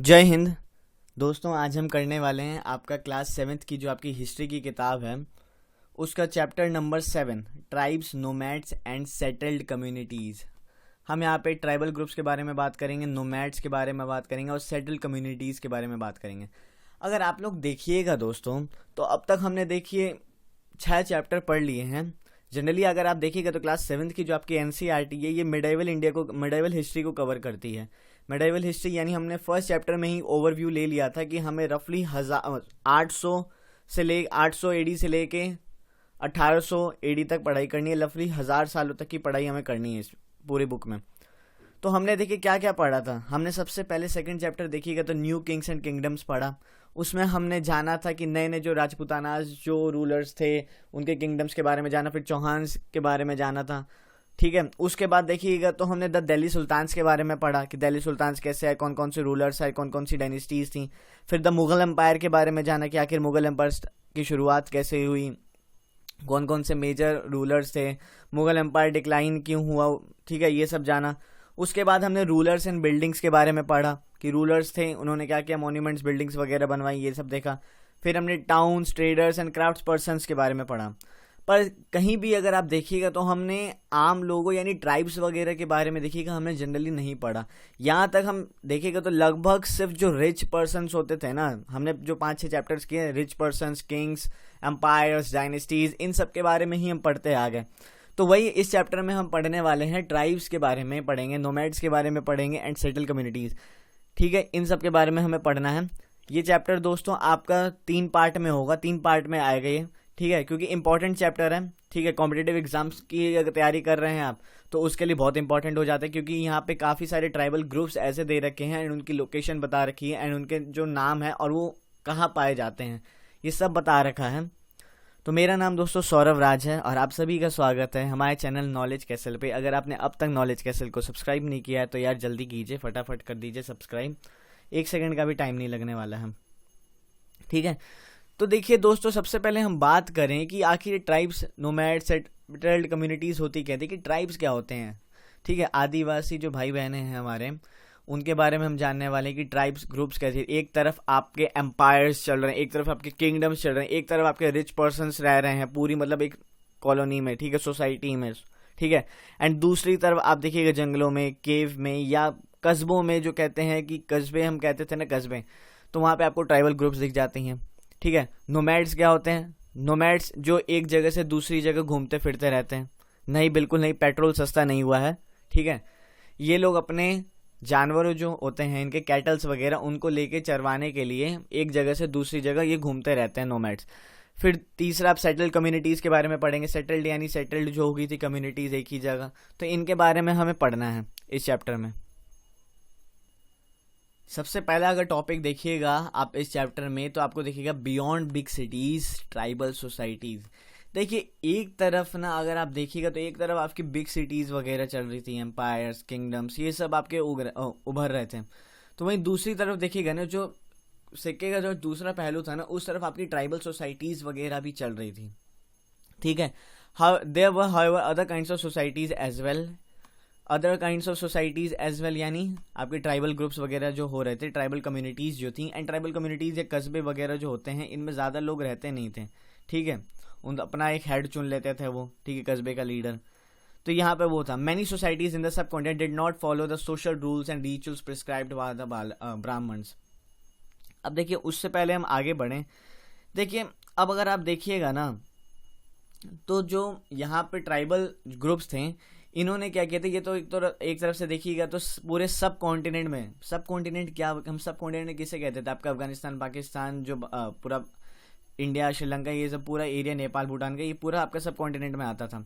जय हिंद। दोस्तों, आज हम करने वाले हैं आपका क्लास 7th की जो आपकी हिस्ट्री की किताब है उसका chapter number 7, tribes, nomads and settled communities. हम यहाँ पे ट्राइबल ग्रुप्स के बारे में बात करेंगे, नोमैड्स के बारे में बात करेंगे और सेटल्ड कम्युनिटीज़ के बारे में बात करेंगे। अगर आप लोग देखिएगा दोस्तों, तो अब तक हमने देखिए 6 चैप्टर पढ़ लिए हैं। जनरली अगर आप देखिएगा तो क्लास 7th की जो आपकी एनसीईआरटी है ये मिडाइवल हिस्ट्री को कवर करती है। मिडाइवल हिस्ट्री यानी हमने फर्स्ट चैप्टर में ही ओवरव्यू ले लिया था कि हमें रफली 800 एडी से लेके 1800 एडी तक पढ़ाई करनी है। रफली 1000 सालों तक की पढ़ाई हमें करनी है इस पूरे बुक में। तो हमने देखिए क्या क्या पढ़ा था। हमने सबसे पहले सेकंड चैप्टर देखिएगा तो न्यू किंग्स एंड किंगडम्स पढ़ा। उसमें हमने जाना था कि नए नए जो राजपूतानाज जो रूलर्स थे उनके किंगडम्स के बारे में जाना, फिर चौहान्स के बारे में जाना था। ठीक है, उसके बाद देखिएगा तो हमने द दिल्ली सुल्तान्स के बारे में पढ़ा कि दिल्ली सुल्तान्स कैसे है, कौन कौन से रूलर्स है, कौन कौन सी डायनेस्टीज थी। फिर द मुगल एम्पायर के बारे में जाना कि आखिर मुगल एम्पायर की शुरुआत कैसे हुई, कौन कौन से मेजर रूलर्स थे, मुगल एम्पायर डिक्लाइन क्यों हुआ। ठीक है, ये सब जाना। उसके बाद हमने रूलर्स एंड बिल्डिंग्स के बारे में पढ़ा कि रूलर्स थे, उन्होंने क्या क्या मॉन्यूमेंट्स, बिल्डिंग्स वगैरह बनवाई, ये सब देखा। फिर हमने towns, traders and crafts persons के बारे में पढ़ा। पर कहीं भी अगर आप देखिएगा तो हमने आम लोगों यानी ट्राइब्स वगैरह के बारे में देखिएगा हमने जनरली नहीं पढ़ा। यहाँ तक हम देखिएगा तो लगभग सिर्फ जो रिच पर्सन्स होते थे ना, हमने जो 5-6 चैप्टर्स किए, rich persons, kings, empires, dynasties, इन सब के बारे में ही हम पढ़ते आ गए। तो वही इस चैप्टर में हम पढ़ने वाले हैं, ट्राइब्स के बारे में पढ़ेंगे, नोमैड्स के बारे में पढ़ेंगे एंड सेटल कम्युनिटीज़। ठीक है, इन सब के बारे में हमें पढ़ना है। ये चैप्टर दोस्तों आपका 3 पार्ट में होगा, 3 पार्ट में आएगा ये। ठीक है, क्योंकि इंपॉर्टेंट चैप्टर है। ठीक है, कॉम्पिटेटिव एग्जाम्स की अगर तैयारी कर रहे हैं आप तो उसके लिए बहुत इंपॉर्टेंट हो जाता है, क्योंकि यहाँ पे काफ़ी सारे ट्राइबल ग्रुप्स ऐसे दे रखे हैं एंड उनकी लोकेशन बता रखी है एंड उनके जो नाम है और वो कहाँ पाए जाते हैं, ये सब बता रखा है। तो मेरा नाम दोस्तों सौरभ राज है और आप सभी का स्वागत है हमारे चैनल नॉलेज कैसल पे। अगर आपने अब तक नॉलेज कैसल को सब्सक्राइब नहीं किया है तो यार जल्दी कीजिए, फटाफट कर दीजिए सब्सक्राइब। 1 सेकंड का भी टाइम नहीं लगने वाला है। ठीक है, तो देखिए दोस्तों, सबसे पहले हम बात करें कि आखिर ट्राइब्स, नोमैड, सेटल्ड कम्युनिटीज़ होती क्या थी, कि ट्राइब्स क्या होते हैं। ठीक है, आदिवासी जो भाई बहनें हैं हमारे, उनके बारे में हम जानने वाले हैं कि ट्राइब्स ग्रुप्स कैसे। एक तरफ आपके एम्पायर्स चल रहे हैं, एक तरफ आपके किंगडम्स चल रहे हैं, एक तरफ आपके रिच पर्सन्स रह रहे हैं पूरी मतलब एक कॉलोनी में, ठीक है, सोसाइटी में। ठीक है, एंड दूसरी तरफ आप देखिएगा जंगलों में, केव में या कस्बों में, जो कहते हैं कि कस्बे हम कहते थे ना, कस्बे, तो वहाँ पे आपको ट्राइबल ग्रुप्स दिख जाते हैं। ठीक है, नोमैड्स क्या होते हैं? नोमैड्स जो एक जगह से दूसरी जगह घूमते फिरते रहते हैं। नहीं, बिल्कुल नहीं, पेट्रोल सस्ता नहीं हुआ है। ठीक है, ये लोग अपने जानवरों जो होते हैं, इनके कैटल्स वगैरह, उनको लेके चरवाने के लिए एक जगह से दूसरी जगह ये घूमते रहते हैं, नोमैड्स। फिर तीसरा आप सेटल्ड कम्युनिटीज़ के बारे में पढ़ेंगे। सेटल्ड यानी सेटल्ड जो होगी थी कम्युनिटीज़ एक ही जगह, तो इनके बारे में हमें पढ़ना है इस चैप्टर में। सबसे पहला अगर टॉपिक देखिएगा आप इस चैप्टर में तो आपको देखिएगा beyond big cities tribal societies. देखिए एक तरफ ना अगर आप देखिएगा तो एक तरफ आपकी बिग सिटीज़ वगैरह चल रही थी, एम्पायर्स, किंगडम्स, ये सब आपके उभर रहे थे। तो वहीं दूसरी तरफ देखिएगा ना, जो सिक्के का जो दूसरा पहलू था ना, उस तरफ आपकी ट्राइबल सोसाइटीज़ वगैरह भी चल रही थी। ठीक है, there were however other kinds of societies as well, other kinds of societies as well, यानी आपके ट्राइबल ग्रुप्स वगैरह जो हो रहे थे, ट्राइबल कम्युनिटीज़ जो थी। एंड ट्राइबल कम्युनिटीज़ या कस्बे वगैरह जो होते हैं, इनमें ज़्यादा लोग रहते नहीं थे। ठीक है, उन अपना एक हेड चुन लेते थे वो, ठीक है, कस्बे का लीडर। तो यहाँ पे वो था, many societies in the subcontinent did not follow the social rules and rituals prescribed by the Brahmans. अब देखिए उससे पहले हम आगे बढ़ें। देखिए अब अगर आप देखिएगा ना, तो जो यहाँ पे ट्राइबल ग्रुप्स थे, इन्होंने क्या किया था, ये तो एक तरफ से देखिएगा तो पूरे सब कॉन्टिनेंट में, सब कॉन्टिनेंट क्या, हम सब कॉन्टिनेंट किसे कहते थे, आपका अफगानिस्तान, पाकिस्तान, जो पूरा इंडिया, श्रीलंका, ये सब पूरा एरिया, नेपाल, भूटान का, ये पूरा आपका सब कॉन्टिनेंट में आता था।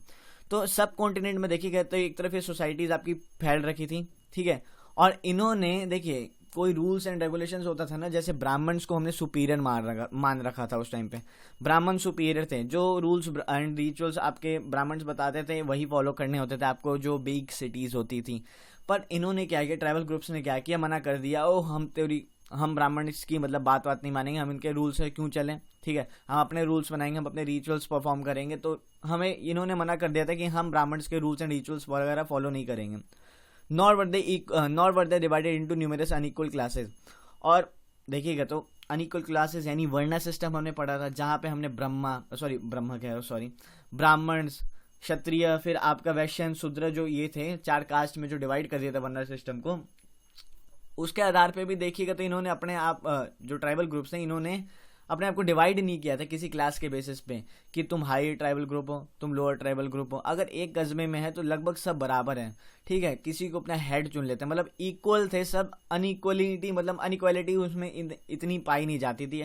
तो सब कॉन्टिनेंट में देखिएगा तो एक तरफ ये सोसाइटीज़ आपकी फैल रखी थी। ठीक है, और इन्होंने देखिए कोई रूल्स एंड रेगुलेशंस होता था ना, जैसे ब्राह्मण्स को हमने सुपीरियर मान रखा था उस टाइम पे। ब्राह्मण सुपीरियर थे, जो रूल्स एंड रिचुअल्स आपके ब्राह्मण्स बताते थे वही फॉलो करने होते थे आपको, जो बिग सिटीज़ होती थी। पर इन्होंने क्या किया, ट्राइबल ग्रुप्स ने क्या किया, मना कर दिया, ओ हम ब्राह्मण्स की मतलब बात नहीं मानेंगे, हम इनके रूल्स से क्यों चलें। ठीक है, हम अपने रूल्स बनाएंगे, हम अपने रिचुअल्स परफॉर्म करेंगे। तो हमें इन्होंने मना कर दिया था कि हम ब्राह्मण्स के रूल्स एंड रिचुअल्स वगैरह फॉलो नहीं करेंगे। Nor were they divided into numerous unequal classes, और देखिएगा तो अनइक्वल क्लासेस यानी वर्ण सिस्टम हमने पढ़ा था, जहाँ पे हमने ब्राह्मण, क्षत्रिय, फिर आपका वैश्य, शूद्र, जो ये थे 4 कास्ट में जो डिवाइड कर दिया था वर्ण सिस्टम को। उसके आधार पे भी देखिएगा तो इन्होंने अपने आप जो ट्राइबल ग्रुप्स हैं इन्होंने अपने आप को डिवाइड नहीं किया था किसी क्लास के बेसिस पे कि तुम हाई ट्राइबल ग्रुप हो, तुम लोअर ट्राइबल ग्रुप हो। अगर एक कस्बे में है तो लगभग सब बराबर हैं, ठीक है, किसी को अपना हेड चुन लेते हैं, मतलब इक्वल थे सब। अनइक्वालिटी उसमें इतनी पाई नहीं जाती थी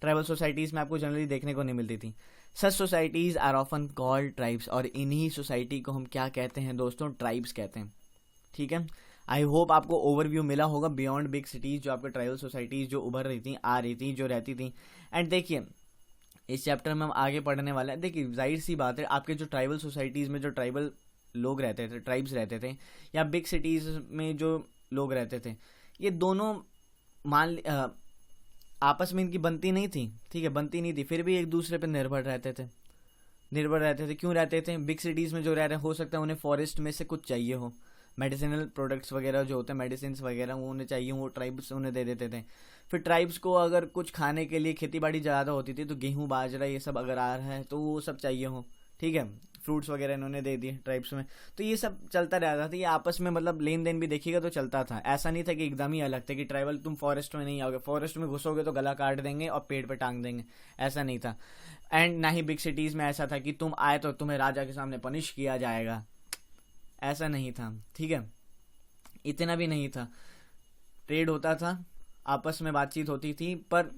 ट्राइबल सोसाइटीज में, आपको जनरली देखने को नहीं मिलती थी। Such societies are often called tribes, और इन्हीं सोसाइटी को हम क्या कहते हैं दोस्तों, ट्राइब्स कहते हैं, ठीक है। आई होप आपको ओवरव्यू मिला होगा बियॉन्ड बिग सिटीज, जो आपके ट्राइबल सोसाइटीज जो उभर रही थी, आ रही थी, जो रहती थी। एंड देखिए इस चैप्टर में हम आगे पढ़ने वाले हैं। देखिए जाहिर सी बात है, आपके जो ट्राइबल सोसाइटीज में जो ट्राइबल लोग रहते थे, ट्राइब्स रहते थे, या बिग सिटीज में जो लोग रहते थे, ये दोनों आपस में इनकी बनती नहीं थी, ठीक है, बनती नहीं थी, फिर भी एक दूसरे पर निर्भर रहते थे। क्यों रहते थे? बिग सिटीज में जो रह रहे, हो सकता है उन्हें फॉरेस्ट में से कुछ चाहिए हो, मेडिसिनल प्रोडक्ट्स वगैरह जो होते हैं, मेडिसिन वगैरह, वो उन्हें चाहिए, वो ट्राइब्स उन्हें दे देते थे। फिर ट्राइब्स को अगर कुछ खाने के लिए खेती बाड़ी ज़्यादा होती थी तो गेहूँ बाजरा ये सब अगर आ रहा है तो वो सब चाहिए हो, ठीक है, फ्रूट्स वगैरह इन्होंने दे दिए ट्राइब्स में। तो ये सब चलता रहता था, ये आपस में मतलब लेन देन भी देखिएगा तो चलता था। ऐसा नहीं था कि एकदम ही अलग थे कि ट्राइबल तुम फॉरेस्ट में नहीं आओगे, फॉरेस्ट में घुसोगे तो गला काट देंगे और पेड़ पे टांग देंगे, ऐसा नहीं था। एंड ना ही बिग सिटीज़ में ऐसा था कि तुम आए तो तुम्हें राजा के सामने पनिश किया जाएगा, ऐसा नहीं था, ठीक है, इतना भी नहीं था। ट्रेड होता था, आपस में बातचीत होती थी, पर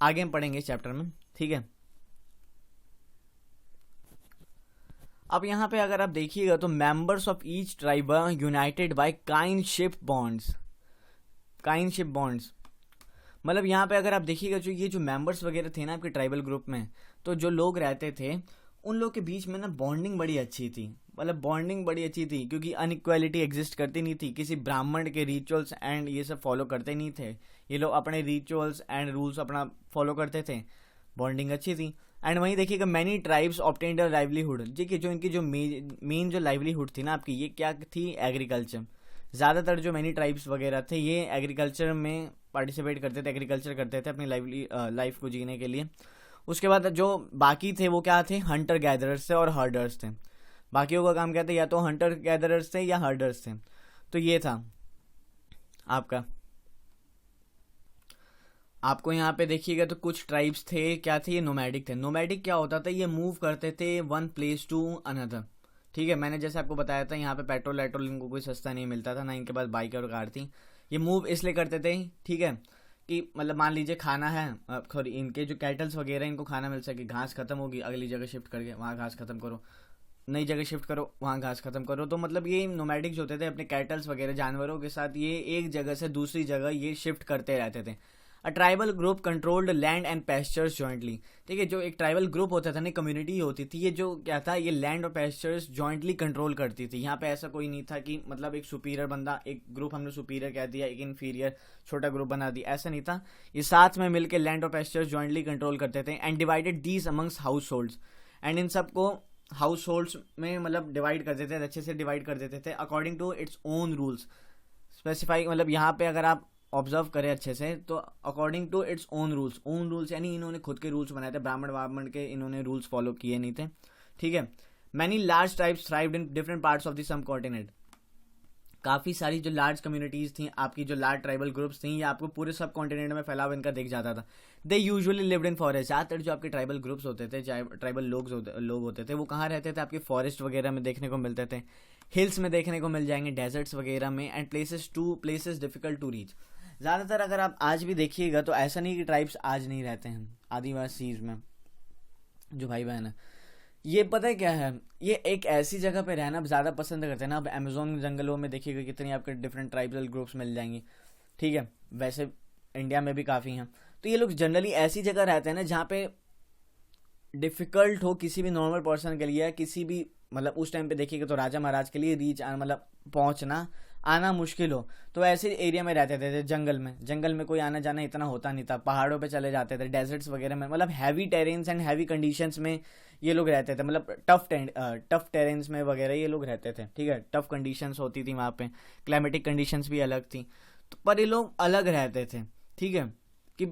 आगे हम पढ़ेंगे इस चैप्टर में, ठीक है। अब यहाँ पे अगर आप देखिएगा तो members of each tribe united by kinship bonds. मतलब यहाँ पे अगर आप देखिएगा जो ये जो मेंबर्स वगैरह थे ना आपके ट्राइबल ग्रुप में, तो जो लोग रहते थे उन लोग के बीच में ना बॉन्डिंग बड़ी अच्छी थी, क्योंकि अनइक्वालिटी एग्जिस्ट करती नहीं थी। किसी ब्राह्मण के रिचुअल्स एंड ये सब फॉलो करते नहीं थे, ये लोग अपने रिचुअल्स एंड रूल्स अपना फॉलो करते थे, बॉन्डिंग अच्छी थी। एंड वहीं देखिएगा मैनी ट्राइब्स ऑब्टेन्ड अ लाइवलीहुड, देखिए जो इनकी जो मेन जो लाइवलीहुड थी ना आपकी, ये क्या थी, एग्रीकल्चर। ज़्यादातर जो मैनी ट्राइब्स वगैरह थे ये एग्रीकल्चर में पार्टिसिपेट करते थे, एग्रीकल्चर करते थे अपनी लाइफ को जीने के लिए। उसके बाद जो बाकी थे वो क्या थे, हंटर गैदरर्स थे और हर्डर्स थे। बाकियों का काम क्या था, या तो हंटर गैदरर्स थे या हर्डर्स थे। तो ये था आपको यहाँ पे देखिएगा तो कुछ ट्राइब्स थे, क्या थे, ये नोमैडिक थे। नोमैडिक क्या होता था, ये मूव करते थे वन प्लेस टू अनदर, ठीक है। मैंने जैसे आपको बताया था यहाँ पे पेट्रोल इनको कोई सस्ता नहीं मिलता था, ना इनके पास बाइक और कार थी। ये मूव इसलिए करते थे, ठीक है, कि मतलब मान लीजिए खाना है, सॉरी इनके जो कैटल्स वगैरह इनको खाना मिल सके, घास खत्म होगी, अगली जगह शिफ्ट करके वहाँ घास खत्म करो, नई जगह शिफ्ट करो, वहाँ घास खत्म करो। तो मतलब ये नोमैडिक जो होते थे अपने कैटल्स वगैरह जानवरों के साथ ये एक जगह से दूसरी जगह ये शिफ्ट करते रहते थे। A tribal group controlled land and pastures jointly, ठीक है, जो एक ट्राइबल ग्रुप होता था ना, कम्युनिटी होती थी, ये जो क्या था, ये लैंड और पेस्चर्स जॉइंटली कंट्रोल करती थी। यहाँ पे ऐसा कोई नहीं था कि मतलब एक सुपीरियर बंदा, एक ग्रुप हमने सुपीरियर कह दिया, एक इन्फीरियर छोटा ग्रुप बना दिया, ऐसा नहीं था। ये साथ में मिलकर लैंड और पेस्चर्स जॉइंटली कंट्रोल करते थे। And divided these amongst house holds, and in सबको हाउस होल्ड्स में मतलब डिवाइड कर देते थे, अच्छे से डिवाइड कर देते थे according to its own rules specify. मतलब यहाँ पे अगर आप ऑब्जर्व करें अच्छे से तो according to its own rules यानी इन्होंने खुद के रूल्स बनाए थे, ब्राह्मण के इन्होंने रूल्स फॉलो किए नहीं थे, ठीक है। Many large tribes thrived in different parts of the subcontinent, काफ़ी सारी जो लार्ज कम्युनिटीज़ थी आपकी, जो लार्ज ट्राइबल ग्रुप्स थी, ये आपको पूरे सब कॉन्टिनेंट में फैलाव इनका दिख जाता था। They usually lived in forest, ज़्यादातर जो आपके ट्राइबल ग्रुप्स होते थे, चाहे ट्राइबल लोग होते थे, वो कहाँ रहते थे, आपके फॉरेस्ट वगैरह में देखने को मिलते थे, हिल्स में देखने को मिल जाएंगे, डेजर्ट्स वगैरह में, and places difficult to reach. ज़्यादातर अगर आप आज भी देखिएगा तो ऐसा नहीं कि ट्राइब्स आज नहीं रहते हैं आदिवासीज में, जो भाई बहन है, ये पता है क्या है, ये एक ऐसी जगह पे रहना ज़्यादा पसंद करते हैं ना। अब अमेजोन जंगलों में देखिएगा कितनी आपके डिफरेंट ट्राइबल ग्रुप्स मिल जाएंगी, ठीक है, वैसे इंडिया में भी काफ़ी हैं। तो ये लोग जनरली ऐसी जगह रहते हैं ना जहाँ पे डिफ़िकल्ट हो किसी भी नॉर्मल पर्सन के लिए, किसी भी मतलब उस टाइम पे देखिएगा तो राजा महाराज के लिए मतलब पहुँचना आना मुश्किल हो, तो ऐसे एरिया में रहते थे। जंगल में कोई आना जाना इतना होता नहीं था, पहाड़ों पे चले जाते थे, डेजर्ट्स वगैरह में, मतलब heavy terrains and heavy conditions में ये लोग रहते थे, मतलब टफ टेरेन्स में वगैरह ये लोग रहते थे, ठीक है, टफ कंडीशंस होती थी वहाँ पे, क्लाइमेटिक कंडीशंस भी अलग थी। तो पर ये लोग अलग रहते थे, ठीक है, कि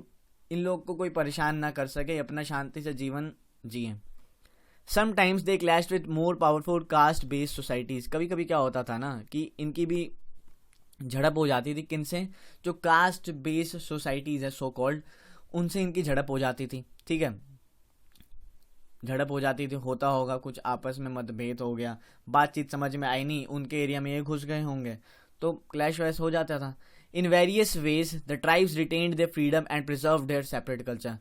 इन लोग को कोई परेशान ना कर सके, अपना शांति से जीवन जिए। Sometimes they clashed with more powerful caste based societies. कभी कभी क्या होता था ना कि इनकी भी झड़प हो जाती थी, किनसे, जो कास्ट बेस्ड सोसाइटीज है सो कॉल्ड, उनसे इनकी झड़प हो जाती थी, ठीक है, झड़प हो जाती थी, होता होगा कुछ आपस में मतभेद हो गया, बातचीत समझ में आई नहीं, उनके एरिया में ये घुस गए होंगे, तो क्लैश वैश हो जाता था। In various ways the tribes retained their freedom and preserve there separate culture.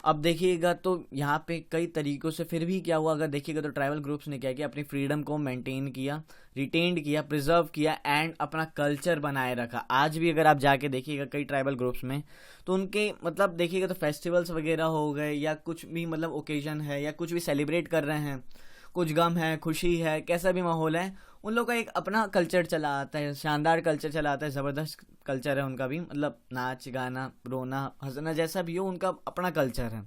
अब देखिएगा तो यहाँ पे कई तरीकों से फिर भी क्या हुआ, अगर देखिएगा तो ट्राइबल ग्रुप्स ने क्या किया, अपनी फ्रीडम को मेंटेन किया, रिटेन्ड किया, प्रिजर्व किया एंड अपना कल्चर बनाए रखा। आज भी अगर आप जाके देखिएगा कई ट्राइबल ग्रुप्स में, तो उनके मतलब देखिएगा तो फेस्टिवल्स वगैरह हो गए या कुछ भी मतलब ओकेजन है या कुछ भी सेलिब्रेट कर रहे हैं, कुछ गम है, खुशी है, कैसा भी माहौल है, उन लोग का एक अपना कल्चर चला आता है, शानदार कल्चर चला आता है, ज़बरदस्त कल्चर है उनका भी, मतलब नाच गाना, रोना, हंसना, जैसा भी हो उनका अपना कल्चर है।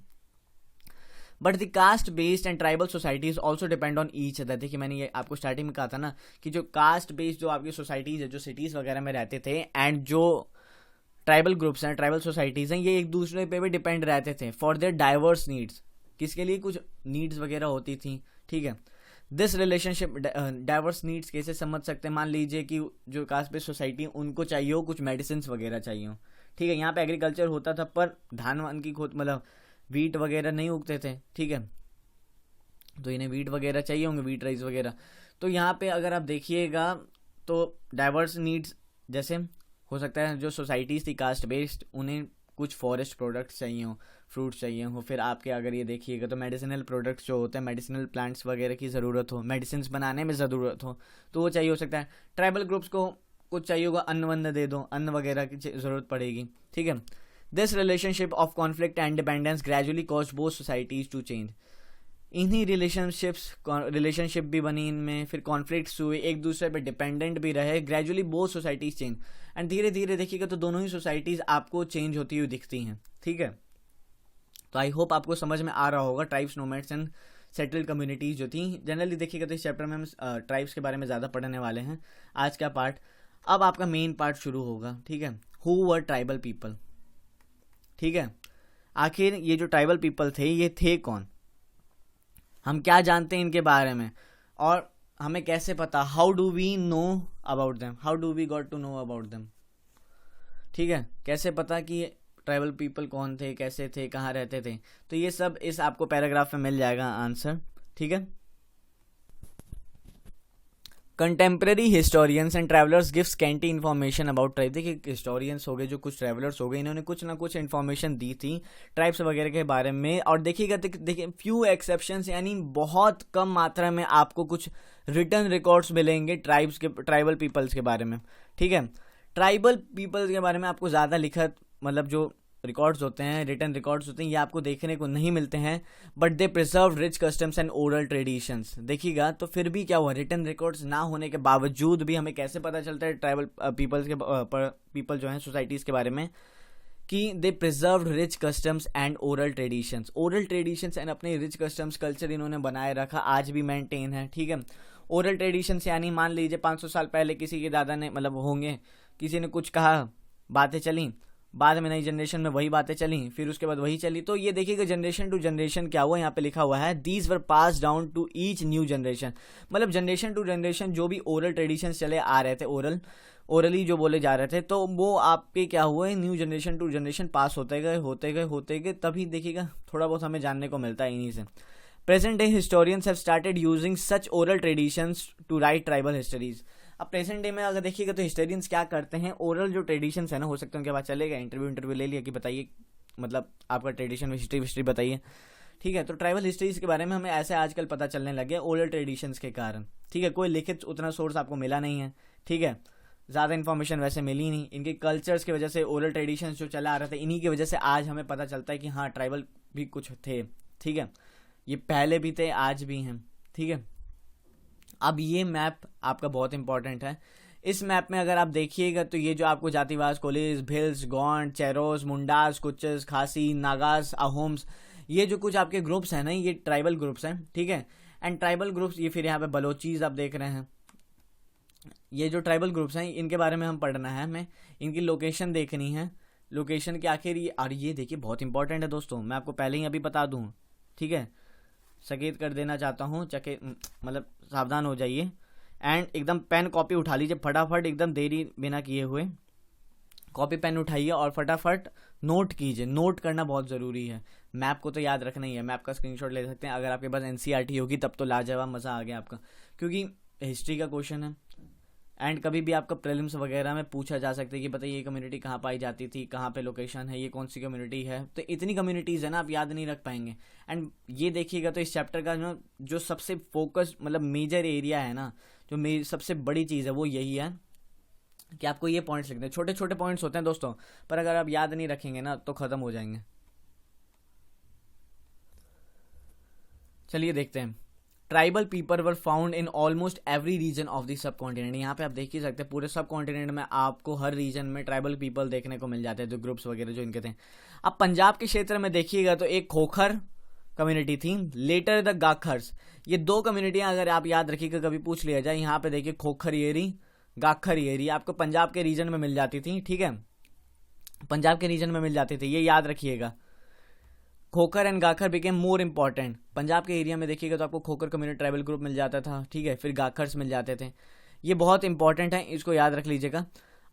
But the caste based and tribal societies also depend on each other. देखिए मैंने ये आपको स्टार्टिंग में कहा था ना कि जो कास्ट बेस्ड जो आपकी सोसाइटीज है, जो सिटीज़ वगैरह में रहते थे, एंड जो ट्राइबल ग्रुप्स हैं, ट्राइबल सोसाइटीज़ हैं, ये एक दूसरे पे भी डिपेंड रहते थे फॉर देयर डाइवर्स नीड्स। किसके लिए, कुछ नीड्स वगैरह होती थी, ठीक है। दिस रिलेशनशिप डाइवर्स नीड्स कैसे समझ सकते हैं, मान लीजिए कि जो कास्ट बेस्ड सोसाइटी उनको चाहिए हो कुछ मेडिसिन वगैरह चाहिए हो, ठीक है, यहाँ पे एग्रीकल्चर होता था पर धान वान की खोत मतलब वीट वगैरह नहीं उगते थे, ठीक है, तो इन्हें वीट वगैरह चाहिए होंगे, वीट राइस वगैरह। तो यहाँ पे अगर आप देखिएगा तो डाइवर्स नीड्स जैसे हो सकता है जो सोसाइटीज़ थी कास्ट बेस्ड, उन्हें कुछ फॉरेस्ट प्रोडक्ट्स चाहिए हो, फ्रूट्स चाहिए हो, फिर आपके अगर ये देखिएगा तो मेडिसिनल प्रोडक्ट्स जो होते हैं, मेडिसिनल प्लांट्स वगैरह की ज़रूरत हो, मेडिसिन बनाने में ज़रूरत हो, तो वो चाहिए हो सकता है। ट्राइबल ग्रुप्स को कुछ चाहिए होगा, अन्न वन्न दे दो, अन्न वगैरह की ज़रूरत पड़ेगी, ठीक है। This relationship of conflict and dependence gradually cause both societies to change. इन्हीं रिलेशनशिप भी बनी इनमें, फिर कॉन्फ्लिक्ट्स हुए, एक दूसरे पे डिपेंडेंट भी रहे, gradually both societies change, and धीरे धीरे देखिएगा तो दोनों ही सोसाइटीज़ आपको चेंज होती हुई दिखती हैं, ठीक है। तो आई होप आपको समझ में आ रहा होगा tribes, nomads and settled communities जो थी। जनरली देखिएगा तो इस चैप्टर में हम ट्राइब्स के बारे में ज़्यादा पढ़ने वाले हैं आज का पार्ट। अब आपका मेन पार्ट शुरू होगा, ठीक है। हु वर ट्राइबल पीपल, ठीक है, आखिर ये जो ट्राइबल पीपल थे ये थे कौन, हम क्या जानते हैं इनके बारे में, और हमें कैसे पता, how do we know about them, how do we got to know about them, ठीक है, कैसे पता कि ट्राइबल पीपल कौन थे, कैसे थे, कहाँ रहते थे, तो ये सब इस आपको पैराग्राफ में मिल जाएगा आंसर, ठीक है। Contemporary historians and travellers give scanty information about tribe. देखिए हिस्टोरियंस हो गए, जो कुछ ट्रैवलर्स हो गए, इन्होंने कुछ ना कुछ इन्फॉर्मेशन दी थी ट्राइब्स वगैरह के बारे में, और देखिएगा देखिए फ्यू एक्सेप्शंस, यानी बहुत कम मात्रा में आपको कुछ रिटर्न रिकॉर्ड्स मिलेंगे ट्राइब्स के, ट्राइबल पीपल्स के बारे में, ठीक है। ट्राइबल पीपल्स के बारे में आपको ज़्यादा लिखत मतलब जो रिकॉर्ड्स होते हैं, रिटर्न रिकॉर्ड्स होते हैं, ये आपको देखने को नहीं मिलते हैं, but they preserve rich customs and oral traditions. देखिएगा तो फिर भी क्या हुआ, रिटर्न रिकॉर्ड्स ना होने के बावजूद भी हमें कैसे पता चलता है ट्राइबल पीपल जो हैं सोसाइटीज़ के बारे में, कि they preserve rich customs and oral traditions. Oral traditions and अपने रिच कस्टम्स कल्चर इन्होंने बनाए रखा, आज भी मेंटेन है, ठीक है। ओरल ट्रेडिशंस यानी मान लीजिए 500 साल पहले किसी के दादा ने मतलब होंगे, किसी ने कुछ कहा, बातें चली, बाद में नई जनरेशन में वही बातें चली, फिर उसके बाद वही चली, तो ये देखिएगा जनरेशन टू जनरेशन क्या हुआ, यहाँ पे लिखा हुआ है these were pass down to each new generation. मतलब जनरेशन टू जनरेशन जो भी ओरल ट्रेडिशन चले आ रहे थे, ओरली जो बोले जा रहे थे, तो वो आपके क्या हुए, new generation to generation pass होते गए, तभी देखिएगा थोड़ा बहुत हमें जानने को मिलता है इन्हीं से। Present day historians have started using such oral traditions to write tribal histories. अब प्रेजेंट डे में अगर देखिएगा तो हिस्टोरियंस क्या करते हैं, ओरल जो ट्रेडिशंस है ना, हो सकता है उनके पास चलेगा, इंटरव्यू ले लिया कि बताइए मतलब आपका ट्रेडिशन में हिस्ट्री बताइए, ठीक है। तो ट्राइबल हिस्ट्रीज के बारे में हमें ऐसे आजकल पता चलने लगे ओरल ट्रेडिशंस के कारण, ठीक है। कोई लिखित उतना सोर्स आपको मिला नहीं है, ठीक है, ज़्यादा इन्फॉर्मेशन वैसे मिली नहीं, इनके कल्चर्स की वजह से ओरल ट्रेडिशंस जो चला आ रहा था, इन्हीं की वजह से आज हमें पता चलता है कि हाँ ट्राइबल भी कुछ थे, ठीक है, ये पहले भी थे आज भी हैं, ठीक है। अब ये मैप आपका बहुत इंपॉर्टेंट है। इस मैप में अगर आप देखिएगा तो ये जो आपको जातिवास, कोलीज, भिल्स, गोंड, चेरोस, मुंडास, कुचेस, खासी, नागास, अहोम्स, ये जो कुछ आपके ग्रुप्स हैं ना, ये ट्राइबल ग्रुप्स हैं, ठीक है। एंड ट्राइबल ग्रुप्स, ये फिर यहाँ पे बलोचीज आप देख रहे हैं, ये जो ट्राइबल ग्रुप्स हैं इनके बारे में हम पढ़ना है, हमें इनकी लोकेशन देखनी है, लोकेशन के आखिर ये, और ये देखिए बहुत इंपॉर्टेंट है दोस्तों, मैं आपको पहले ही अभी बता दूं, ठीक है, सकेत कर देना चाहता हूँ, चके मतलब सावधान हो जाइए, एंड एकदम पेन कॉपी उठा लीजिए फटाफट, एकदम देरी बिना किए हुए कॉपी पेन उठाइए और फटाफट नोट कीजिए, नोट करना बहुत ज़रूरी है। मैप को तो याद रखना ही है, मैप का स्क्रीनशॉट ले सकते हैं, अगर आपके पास एनसीईआरटी होगी तब तो लाजवाब, मज़ा आ गया आपका, क्योंकि हिस्ट्री का क्वेश्चन है, एंड कभी भी आपका प्रीलिम्स वगैरह में पूछा जा सकता है कि बताइए ये कम्युनिटी कहाँ पाई जाती थी, कहाँ पे लोकेशन है, ये कौन सी कम्युनिटी है, तो इतनी कम्युनिटीज़ है ना, आप याद नहीं रख पाएंगे। एंड ये देखिएगा तो इस चैप्टर का जो सबसे फोकस मतलब मेजर एरिया है ना, जो सबसे बड़ी चीज़ है वो यही है कि आपको ये पॉइंट्स लिखने हैं, छोटे छोटे पॉइंट्स होते हैं दोस्तों, पर अगर आप याद नहीं रखेंगे ना तो ख़त्म हो जाएंगे। चलिए देखते हैं। Tribal people were found in almost every region of the subcontinent. यहाँ पे आप देख ही सकते हैं पूरे सब कॉन्टिनेंट में आपको हर रीजन में ट्राइबल पीपल देखने को मिल जाते हैं, जो ग्रुप्स वगैरह जो इनके थे। अब पंजाब के क्षेत्र में देखिएगा तो एक खोखर कम्युनिटी थी, लेटर द गाखर्स, ये दो कम्युनिटियां अगर आप याद रखिएगा, कभी पूछ लिया जाए, यहाँ पे देखिए खोखर येरी, गाखर येरी, आपको पंजाब के रीजन में मिल जाती थी, ठीक है, पंजाब के रीजन में मिल जाती थी, ये याद रखिएगा। Khokhar and Gakhar became more important, Punjab के एरिया में देखिएगा तो आपको खोखर कम्युनिटी ट्राइबल ग्रुप मिल जाता था, ठीक है, फिर गाखर्स मिल जाते थे, ये बहुत इंपॉर्टेंट है, इसको याद रख लीजिएगा।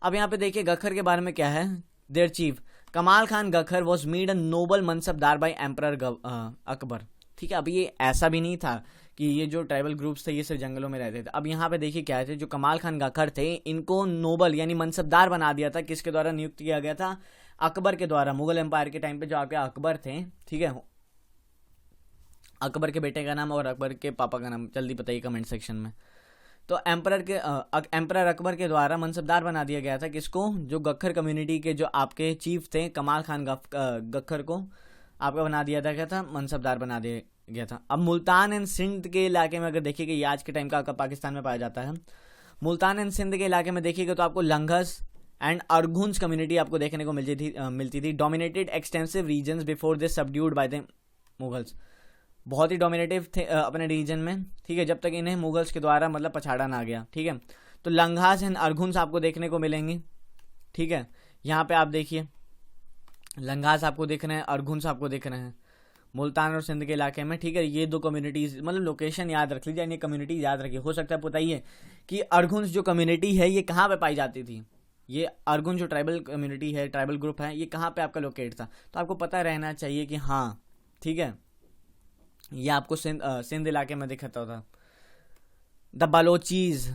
अब यहाँ पे देखिए गखर के बारे में क्या है, देयर चीफ कमाल Khan Gakhar was made a Nobel mansabdar by emperor Akbar, ठीक है। अब ये ऐसा भी नहीं था कि ये जो ट्राइबल ग्रुप्स थे ये सिर्फ जंगलों में रहते थे, अब यहाँ पे देखिए क्या थे, जो कमाल खान गखर थे इनको नोबल यानी मनसबदार बना दिया था, किसके द्वारा नियुक्त किया गया था, अकबर के द्वारा, मुगल एम्पायर के टाइम पे जो आपके अकबर थे, ठीक है, अकबर के बेटे का नाम और अकबर के पापा का नाम जल्दी बताइए कमेंट सेक्शन में। तो एम्परर अकबर के द्वारा मनसबदार बना दिया गया था किसको, जो गखर कम्युनिटी के जो आपके चीफ थे कमाल खान गखर को आपका बना दिया था, क्या था, मनसबदार बना दिया गया था। अब मुल्तान एंड सिंध के इलाके में अगर देखिएगा, ये आज के टाइम का पाकिस्तान में पाया जाता है, मुल्तान एंड सिंध के इलाके में देखिएगा तो आपको लंघस एंड अरगुंस कम्युनिटी आपको देखने को मिलती थी। Dominated extensive regions before they subdued by the Mughals, बहुत ही डोमिनेटिव थे अपने रीजन में, ठीक है, जब तक इन्हें मुगल्स के द्वारा मतलब पछाड़ा ना गया, ठीक है। तो लंघास एंड अरगुंस आपको देखने को मिलेंगे, ठीक है, यहाँ पे आप देखिए लंघास आपको दिख रहे हैं, अरगुंस आपको दिख रहे हैं मुल्तान और सिंध के इलाके में, ठीक है। ये दो कम्युनिटीज मतलब लोकेशन याद रख लीजिए, यानी कम्युनिटी याद रखिए, हो सकता है बताइए कि अरगुंस जो कम्युनिटी है ये कहाँ पे पाई जाती थी, ये अरगुन जो ट्राइबल कम्युनिटी है, ट्राइबल ग्रुप है, ये कहाँ पे आपका लोकेट था, तो आपको पता रहना चाहिए कि हाँ, ठीक है, ये आपको सिंध इलाके में दिखता था। The Balochis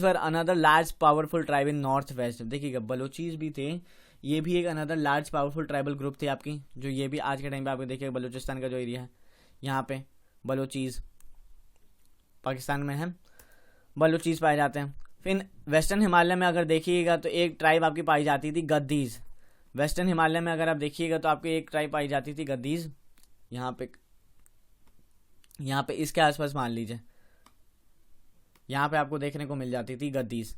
were another large powerful tribe in north west, देखिएगा बलोचीज भी थे, ये भी एक another large powerful tribal group थे आपकी, जो ये भी आज के टाइम पे आपको देखिएगा बलूचिस्तान का जो एरिया है यहाँ पे बलोचीज पाकिस्तान में है, बलोचीज पाए जाते हैं। फिर वेस्टर्न हिमालय में अगर देखिएगा तो एक ट्राइब आपकी पाई जाती थी गद्दीज, वेस्टर्न हिमालय में अगर आप देखिएगा तो आपको एक ट्राइब पाई जाती थी गद्दीज, यहाँ पे इसके आसपास मान लीजिए, यहाँ पे आपको देखने को मिल जाती थी गद्दीज।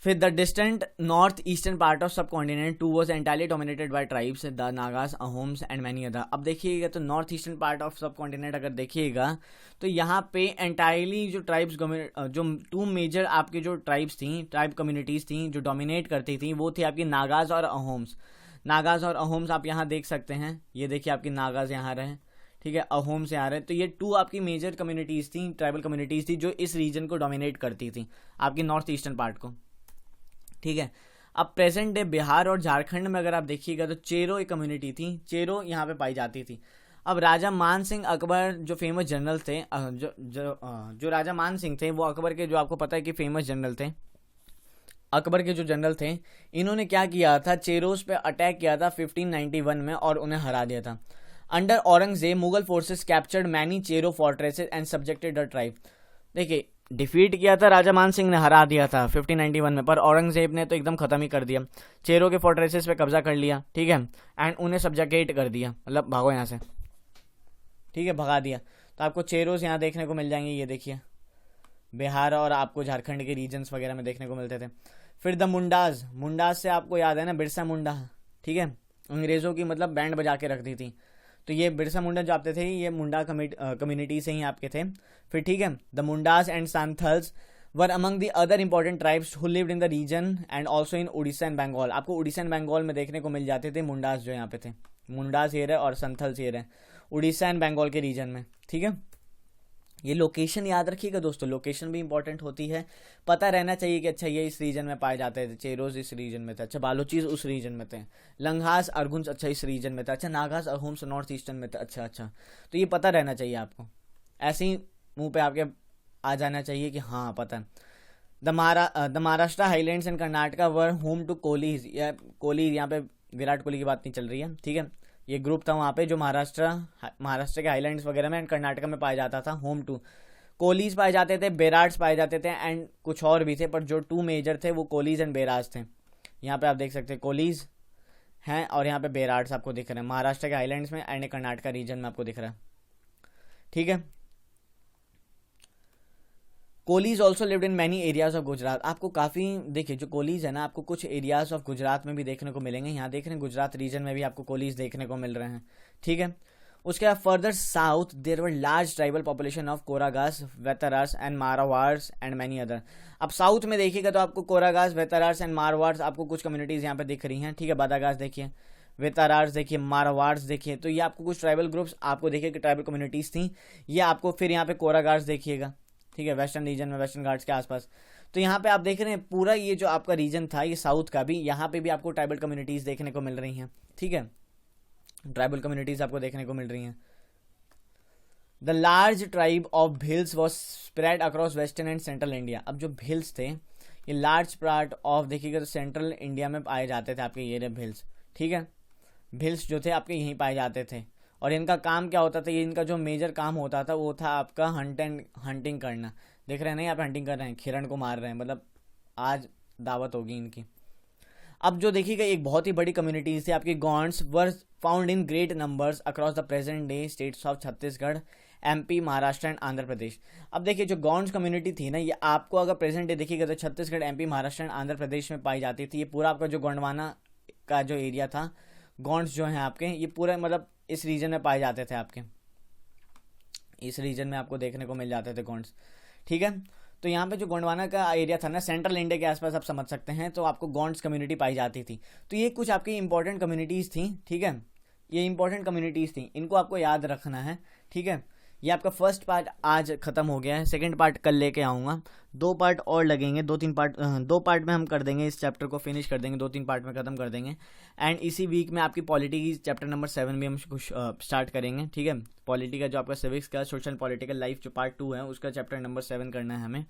फिर the distant north eastern part of subcontinent too was entirely dominated by tribes the Nagas, Ahoms and many other. अब देखिएगा तो north eastern part of subcontinent अगर देखिएगा तो यहाँ पे एंटायरली जो ट्राइब्स जो टू मेजर आपके जो ट्राइब्स थी, ट्राइब कम्युनिटीज थी जो डोमिनेट करती थी, वो थी आपकी नागाज और अहोम्स। नागाज और अहोम्स आप यहाँ देख सकते हैं, ये देखिए आपकी नागाज यहाँ रहे, ठीक है, अहोम से आ रहे हैं, तो ये टू आपकी मेजर कम्युनिटीज थी, ट्राइबल कम्युनिटीज थी जो इस रीजन को डोमिनेट करती थी, आपकी नॉर्थ ईस्टर्न पार्ट को, ठीक है। अब प्रेजेंट डे बिहार और झारखंड में अगर आप देखिएगा तो चेरो एक कम्युनिटी थी, चेरो यहाँ पे पाई जाती थी। अब राजा मान सिंह अकबर जो फेमस जनरल थे, जो राजा मान सिंह थे वो अकबर के जो आपको पता है कि फेमस जनरल थे, अकबर के जो जनरल थे, इन्होंने क्या किया था, चेरोस पे अटैक किया था 1591 में और उन्हें हरा दिया था। Under Aurangzeb Mughal forces captured many Chero fortresses and subjected the tribe, देखिए डिफीट किया था राजा मान सिंह ने, हरा दिया था 1591 में, पर औरंगजेब ने तो एकदम खत्म ही कर दिया, चेरो के फोर्ट्रेसेस पे कब्जा कर लिया, ठीक है, एंड उन्हें सब्जेक्ट कर दिया, मतलब भागो यहाँ से, ठीक है, भगा दिया। तो आपको चेरोस यहाँ देखने को मिल जाएंगे, ये देखिए बिहार और आपको झारखंड के रीजन्स वगैरह में देखने को मिलते थे। फिर द मुंडाज से आपको याद है ना बिरसा मुंडा, ठीक है, अंग्रेजों की मतलब बैंड बजा के रख दी थी, तो ये बिरसा मुंडा जो आपके थे ये मुंडा कम्युनिटी से ही आपके थे। फिर ठीक है, the Mundas and Santhals were among the other important tribes who lived in the region and also in Orissa and Bengal. आपको उड़ीसा एंड बंगाल में देखने को मिल जाते थे मुंडास जो यहाँ पे थे, मुंडास ये रहे और संथल्स ये रहे उड़ीसा एंड बंगाल के रीजन में। ठीक है, ये लोकेशन याद रखिएगा दोस्तों, लोकेशन भी इंपॉर्टेंट होती है, पता रहना चाहिए कि अच्छा ये इस रीजन में पाए जाते थे, चेरोज इस रीजन में थे, अच्छा बालोचीज उस रीजन में थे, लंघास अर्गुन्स अच्छा इस रीजन में था, अच्छा नागास अहोम्स नॉर्थ ईस्टर्न में था, अच्छा। तो ये पता रहना चाहिए आपको, ऐसे ही मुंह पे आपके आ जाना चाहिए कि हाँ पता है। The Maharashtra highlands and Karnataka were home to Kolis, या कोहली यहाँ पे विराट कोहली की बात नहीं चल रही है। ठीक है, ये ग्रुप था वहाँ पे जो महाराष्ट्र के हाईलैंड्स वगैरह में एंड कर्नाटका में पाया जाता था। होम टू कोहलीज पाए जाते थे, बेराड्स पाए जाते थे एंड कुछ और भी थे, पर जो 2 मेजर थे वो कोहलीज एंड बेराड्स थे। यहाँ पे आप देख सकते हैं कोहलीज हैं और यहाँ पे बेराड्स आपको दिख रहे हैं महाराष्ट्र के हाईलैंड्स में एंड कर्नाटका रीजन में आपको दिख रहा है। ठीक है, Kohli's also lived in many areas of Gujarat. आपको काफ़ी देखिए जो कोहलीज है ना, आपको कुछ एरियाज ऑफ गुजरात में भी देखने को मिलेंगे। यहाँ देख रहे हैं गुजरात रीजन में भी आपको कोहलीज देखने को मिल रहे हैं। ठीक है, उसके बाद further south there were large tribal population of Koragas, Vetrars and Marwars and many other. अब साउथ में देखिएगा तो आपको कोरागास, वेतरार्स एंड मारवाड़्स आपको कुछ कम्युनिटीज़ यहाँ पे दिख रही हैं। ठीक है, बादागास देखिए, वेतारार्स देखिए, मारवाड़्स देखिए, तो ये आपको कुछ ट्राइबल ग्रुप्स आपको देखिए कि ट्राइबल कम्युनिटीज़ थी। ये आपको फिर यहाँ पे कोरागास देखिएगा, ठीक है, वेस्टर्न रीजन में, वेस्टर्न घाट्स के आसपास। तो यहाँ पे आप देख रहे हैं पूरा ये जो आपका रीजन था ये साउथ का भी, यहाँ पे भी आपको ट्राइबल कम्युनिटीज़ देखने को मिल रही हैं। ठीक है, ट्राइबल कम्युनिटीज़ आपको देखने को मिल रही हैं। The large tribe of Bhils was spread across western and central India. अब जो भिल्स थे ये लार्ज पार्ट ऑफ देखिएगा तो सेंट्रल इंडिया में पाए जाते थे आपके ये भिल्स। ठीक है, भिल्स जो थे आपके यहीं पाए जाते थे और इनका काम क्या होता था, ये इनका जो मेजर काम होता था वो था आपका हंटिंग करना। देख रहे हैं नहीं आप, हंटिंग कर रहे हैं, हिरण को मार रहे हैं, मतलब आज दावत होगी इनकी। अब जो देखिएगा एक बहुत ही बड़ी कम्युनिटीज थी आपकी, Gonds were found in great numbers across the present day states of Chhattisgarh, MP, Maharashtra and Andhra Pradesh. अब देखिए जो गॉन्ड्स कम्युनिटी थी ना, ये आपको अगर प्रेजेंट डे देखिएगा तो छत्तीसगढ़, एमपी, महाराष्ट्र एंड आंध्र प्रदेश में पाई जाती थी। ये पूरा आपका जो गोंडवाना का जो एरिया था, गॉन्ड्स जो हैं आपके ये पूरा मतलब इस रीजन में पाए जाते थे आपके, इस रीजन में आपको देखने को मिल जाते थे गॉन्ड्स। ठीक है, तो यहाँ पे जो गोंडवाना का एरिया था ना, सेंट्रल इंडिया के आसपास आप समझ सकते हैं, तो आपको गॉन्ड्स कम्युनिटी पाई जाती थी। तो ये कुछ आपकी इंपॉर्टेंट कम्युनिटीज़ थी। ठीक है, ये इंपॉर्टेंट कम्युनिटीज़ थी, इनको आपको याद रखना है। ठीक है, ये आपका फर्स्ट पार्ट आज खत्म हो गया है, सेकंड पार्ट कल लेके आऊँगा। 2 पार्ट और लगेंगे, 2-3 पार्ट, 2 पार्ट में हम कर देंगे, इस चैप्टर को फिनिश कर देंगे, 2-3 पार्ट में ख़त्म कर देंगे। एंड इसी वीक में आपकी पॉलिटी की चैप्टर नंबर 7 भी हम कुछ स्टार्ट करेंगे। ठीक है, पॉलिटी का जो आपका सिविक्स का सोशल पॉलिटिकल लाइफ जो पार्ट 2 है उसका चैप्टर नंबर 7 करना है हमें।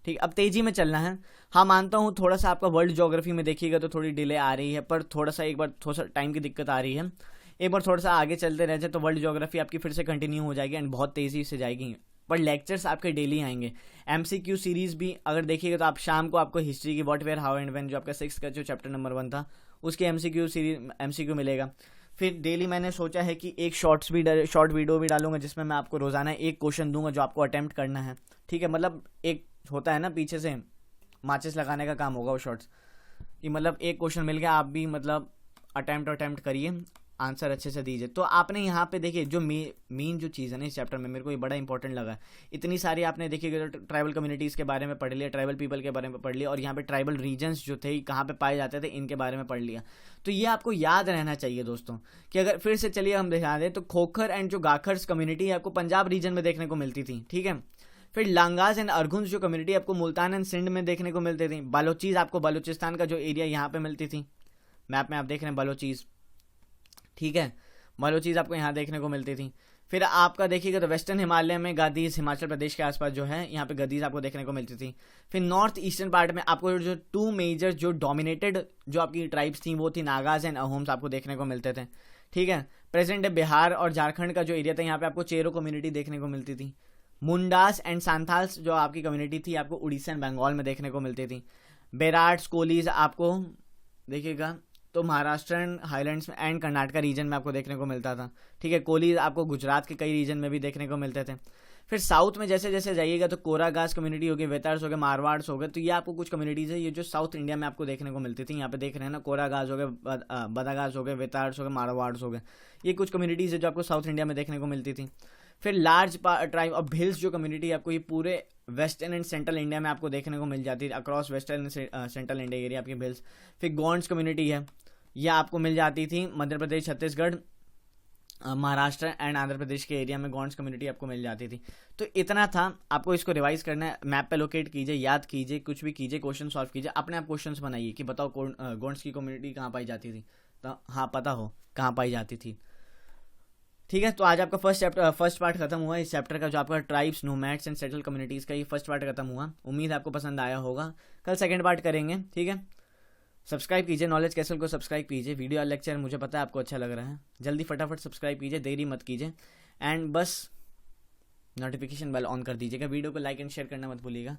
ठीक, अब तेजी में चलना है। हाँ मानता हूँ थोड़ा सा आपका वर्ल्ड ज्योग्राफी में देखिएगा तो थोड़ी डिले आ रही है, पर थोड़ा सा एक बार थोड़ा सा टाइम की दिक्कत आ रही है, एक बार थोड़ा सा आगे चलते रह जाए तो वर्ल्ड ज्योग्राफी आपकी फिर से कंटिन्यू हो जाएगी एंड बहुत तेज़ी से जाएगी। पर लेक्चर्स आपके डेली आएंगे। एमसीक्यू सीरीज भी अगर देखिएगा तो आप शाम को आपको हिस्ट्री की what where how and when जो आपका 6 का जो चैप्टर नंबर 1 था उसके एमसीक्यू मिलेगा। फिर डेली मैंने सोचा है कि एक शॉर्ट वीडियो भी डालूंगा जिसमें मैं आपको रोजाना एक क्वेश्चन दूंगा जो आपको अटेम्प्ट करना है। ठीक है, मतलब एक होता है ना पीछे से माचिस लगाने का काम होगा वो शॉर्ट्स, कि मतलब एक क्वेश्चन मिल गया, आप भी मतलब अटेम्प्ट करिए, आंसर अच्छे से दीजिए। तो आपने यहाँ पे देखिए जो मेन जो चीज़ है ना इस चैप्टर में मेरे को ये बड़ा इंपॉर्टेंट लगा, इतनी सारी आपने देखिएगा तो ट्राइबल कम्युनिटीज़ के बारे में पढ़ लिया, ट्राइबल पीपल के बारे में पढ़ लिया और यहाँ पे ट्राइबल रीजन्स जो थे कहाँ पे पाए जाते थे इनके बारे में पढ़ लिया। तो ये आपको याद रहना चाहिए दोस्तों कि अगर फिर से चलिए हम दिखा दें तो खोखर एंड जो गाखर्स कम्युनिटी आपको पंजाब रीजन में देखने को मिलती थी। ठीक है, फिर लांगास एंड अर्गुन्स जो कम्युनिटी आपको मुल्तान एंड सिंध में देखने को मिलती थी। बालोचीज आपको बलूचिस्तान का जो एरिया यहाँ पे मिलती थी, मैप में आप देख रहे हैं बलोचीज। ठीक है, बलोचीज आपको यहाँ देखने को मिलती थी। फिर आपका देखिएगा तो वेस्टर्न हिमालय में गदीज, हिमाचल प्रदेश के आसपास जो है यहाँ पे गदीज आपको देखने को मिलती थी। फिर नॉर्थ ईस्टर्न पार्ट में आपको जो 2 मेजर जो डोमिनेटेड जो आपकी ट्राइब्स थी वो थी नागाज एंड अहोम्स आपको देखने को मिलते थे। ठीक है, प्रेजेंट डे बिहार और झारखंड का जो एरिया था यहाँ पे आपको चेरो कम्युनिटी देखने को मिलती थी। मुंडास एंड सांथाल्स जो आपकी कम्युनिटी थी आपको उड़ीसा एंड बंगाल में देखने को मिलती थी। बेराट्स, कोलीज आपको देखिएगा तो महाराष्ट्र हाईलैंड्स में एंड कर्नाटका रीजन में आपको देखने को मिलता था। ठीक है, कोहली आपको गुजरात के कई रीजन में भी देखने को मिलते थे। फिर साउथ में जैसे जैसे जाइएगा तो कोरागास कम्युनिटी हो गई, वेतार्स हो गए, मारवाड़स हो गए। तो ये आपको कुछ कम्युनिटीज़ है ये जो साउथ इंडिया में आपको देखने को मिलती थी। यहाँ पे देख रहे हैं ना, कोरागास हो गए, बदागास हो गए, वेतार्स हो गए, मारवाड़स हो गए। ये कुछ कम्युनिटीज़ है जो आपको साउथ इंडिया में देखने को मिलती थी। फिर लार्ज ट्राइब ऑफ भिल्स जो कम्युनिटी आपको ये पूरे वेस्टर्न एंड सेंट्रल इंडिया में आपको देखने को मिल जाती है, across western and central India area आपकी भिल्स। फिर गॉन्ड्स कम्युनिटी है, यह आपको मिल जाती थी मध्य प्रदेश, छत्तीसगढ़, महाराष्ट्र एंड आंध्र प्रदेश के एरिया में गॉन्ड्स कम्युनिटी आपको मिल जाती थी। तो इतना था, आपको इसको रिवाइज करना है, मैप पे लोकेट कीजिए, याद कीजिए, कुछ भी कीजिए, क्वेश्चन सॉल्व कीजिए, अपने आप क्वेश्चंस बनाइए कि बताओ गॉन्ड्स की कम्युनिटी कहाँ पाई जाती थी। तो हाँ, पता हो कहाँ पाई जाती थी। ठीक है, तो आज आपका फर्स्ट पार्ट खत्म हुआ इस चैप्टर का, जो आपका tribes, nomads and settle communities का ये फर्स्ट पार्ट खत्म हुआ। उम्मीद है आपको पसंद आया होगा। कल सेकंड पार्ट करेंगे। ठीक है, सब्सक्राइब कीजिए, नॉलेज कैसल को सब्सक्राइब कीजिए। वीडियो लेक्चर मुझे पता है आपको अच्छा लग रहा है, जल्दी फटाफट सब्सक्राइब कीजिए, देरी मत कीजिए, एंड बस नोटिफिकेशन बेल ऑन कर दीजिएगा। वीडियो को लाइक एंड शेयर करना मत भूलिएगा।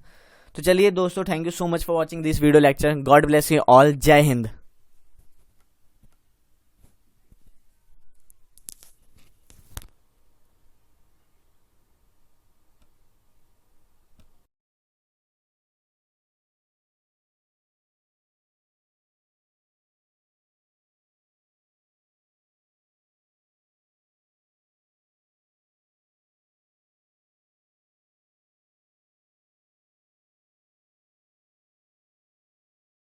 तो चलिए दोस्तों, thank you so much for watching this video lecture. God bless you all. जय हिंद।